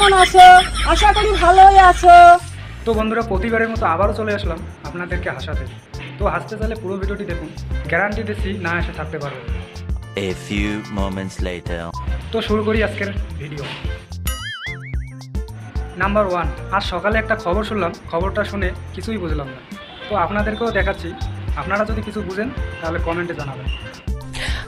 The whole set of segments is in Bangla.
কেমন আছো? আশা করি ভালোই আছো। তো বন্ধুরা, প্রতিবারের মতো আবারও চলে আসলাম আপনাদেরকে হাসাতে। তো হাসতে চাইলে পুরো ভিডিওটি দেখুন, গ্যারান্টি দিচ্ছি না এসে থাকতে পারবে। A few moments later. তো শুরু করি আজকের ভিডিও। নাম্বার 1, আজ সকালে একটা খবর শুনলাম, খবরটা শুনে কিছুই বুঝলাম না। তো আপনাদেরকেও দেখাচ্ছি, আপনারা যদি কিছু বুঝেন তাহলে কমেন্টে জানাবেন।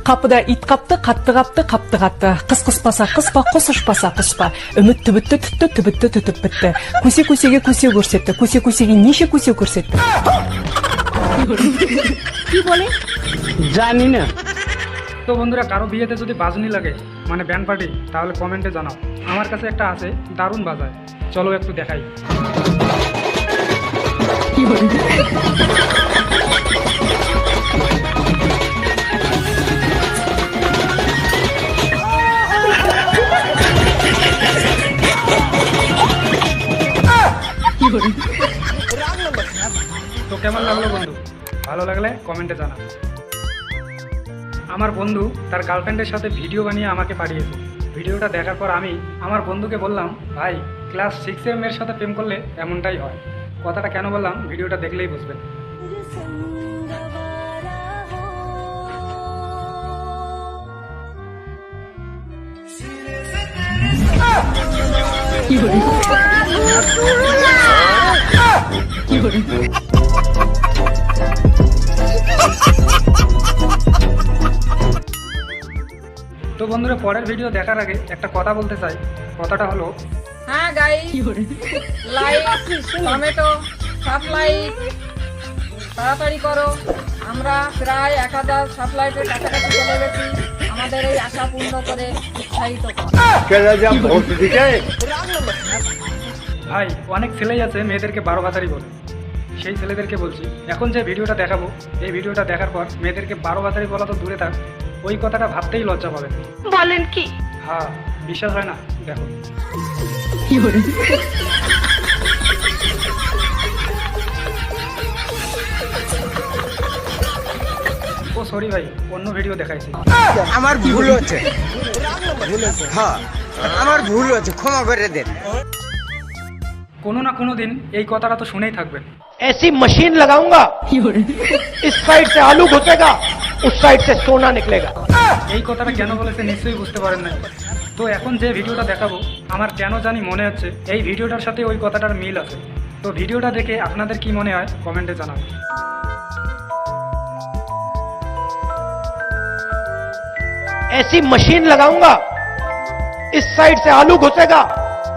Kapıda it kaptı, kattı kaptı, kaptı kattı. Kıs kıs basa, kıspa, kusuş basa, kıspa. Ümit tübüttü, tüttü, tübüttü, tütüp bitti. Kusi kusiga kusi görsetti, kusi kusiga nişe kusi görsetti. কি বলে? জানি না। তো বন্ধুরা, কারো বিয়েতে যদি বাজনি লাগে মানে ব্যান্ড পার্টি, তাহলে কমেন্টে জানাও। আমার কাছে একটা আছে, দারুণ বাজায়, চলো একটু দেখাই। তো কেমন লাগলো বন্ধু? ভালো লাগলে কমেন্টে জানা। আমার বন্ধু তার গার্লফ্রেন্ডের সাথে ভিডিও বানিয়ে আমাকে পাঠিয়েছে। ভিডিওটা দেখার পর আমি আমার বন্ধুকে বললাম, ভাই ক্লাস 6-এর মেয়ের সাথে প্রেম করলে এমনটাই হয়। কথাটা কেন বললাম ভিডিওটা দেখলেই বুঝবেন। তো বন্ধুরা, পরের ভিডিও দেখার আগে একটা কথা বলতে চাই। কথাটা হলো, হ্যাঁ গাইস, লাইক, টমেটো, সাবস্ক্রাইব তাড়াতাড়ি করো। আমরা প্রায় 1000 সাবস্ক্রাইবের কাছাকাছি চলে গেছি। আমাদের এই আশা পূর্ণ করে উৎসাহিত করো। ভাই অনেক ছেলেই আছে মেয়েদেরকে 12 ভাতারি বলে। সেই ছেলেদেরকে বলছি, এখন যে ভিডিওটা দেখাবো, এই ভিডিওটা দেখার পর মেয়েদেরকে 12 ভাতারি বলা তো দূরে থাক, ওই কথাটা ভাবতেই লজ্জা পাবেন। বলেন কি? হ্যাঁ, বিশ্বাস হয় না? দেখো। ও সরি ভাই, অন্য ভিডিও দেখাইছি। আমার ভুল হচ্ছে, হ্যাঁ আমার ভুল হচ্ছে, ক্ষমা করে দেন। কোনো না কোনো দিন এই কথাটা তো শুনেই থাকবেন। ऐसी मशीन लगाऊंगा, इस साइड से आलू घुसेगा, उस साइड से सोना निकलेगा। এই কথাটা কেন বলেছে নিশ্চয়ই বুঝতে পারেন না। তো এখন যে ভিডিওটা দেখাবো, আমার কেন জানি মনে হচ্ছে এই ভিডিওটার সাথে ওই কথাটার মিল আছে। তো ভিডিওটা দেখে আপনাদের কি মনে হয় কমেন্টে জানাবেন। ऐसी मशीन लगाऊंगा, इस साइड से आलू घुसेगा,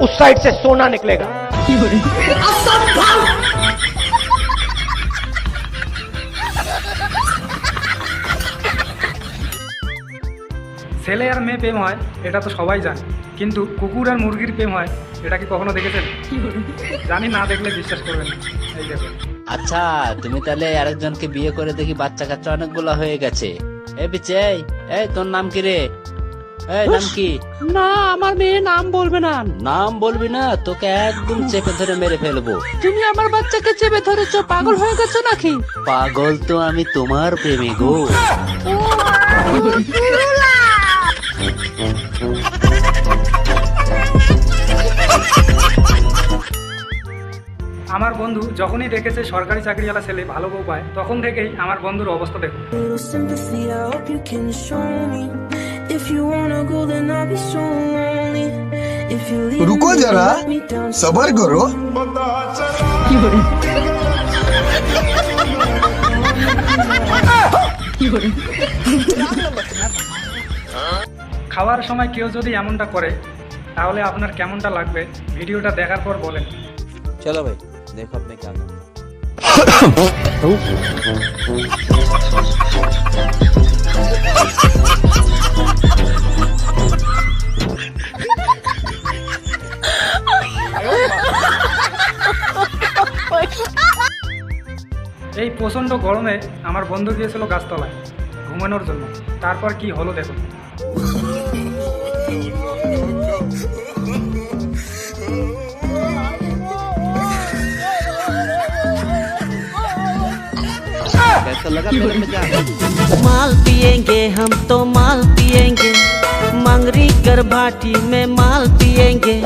उस साइड से सोना निकलेगा। ছেলে আর মেয়ে প্রেম হয় এটা তো সবাই জানে, কিন্তু কুকুর আর মুরগির প্রেম হয় এটা কি কখনো দেখেছেন? জানি না, দেখলে বিশ্বাস করবেন না। এই দেখো। আচ্ছা, তুমি তাহলে আরেকজনকে বিয়ে করে দেখি বাচ্চা কাচ্চা অনেকগুলো হয়ে গেছে। এই বিচেই, এই তোর নাম কি রে? এই নাম কি? না, আমার মেয়ে নাম বলবে না। নাম বলবি না, তোকে একদম চেপে ধরে মেরে ফেলবো। তুমি আমার বাচ্চাকে চেপে ধরেছো, পাগল হয়ে গেছো নাকি? পাগল তো আমি তোমার প্রেমে গো। আমার বন্ধু যখনই দেখেছে সরকারি চাকরিওয়ালা ছেলে ভালো বউ পায়, তখন থেকেই আমার বন্ধুর অবস্থা দেখো। रुको जरा, सबर करो। খাওয়ার সময় কেউ যদি এমনটা করে তাহলে আপনার কেমনটা লাগবে ভিডিওটা দেখার পর বলেন। চলো ভাই, দেখো আপনি क्या करना। এই প্রচন্ড গরমে আমার বন্ধু গিয়েছিল গাছতলায় ঘুমানোর জন্য। তারপর কি হলো দেখুন। कैसा लगा मेरा मजाक? माल पिएंगे हम तो माल पिएंगे, मंगरी कर भाटी में माल पिएंगे।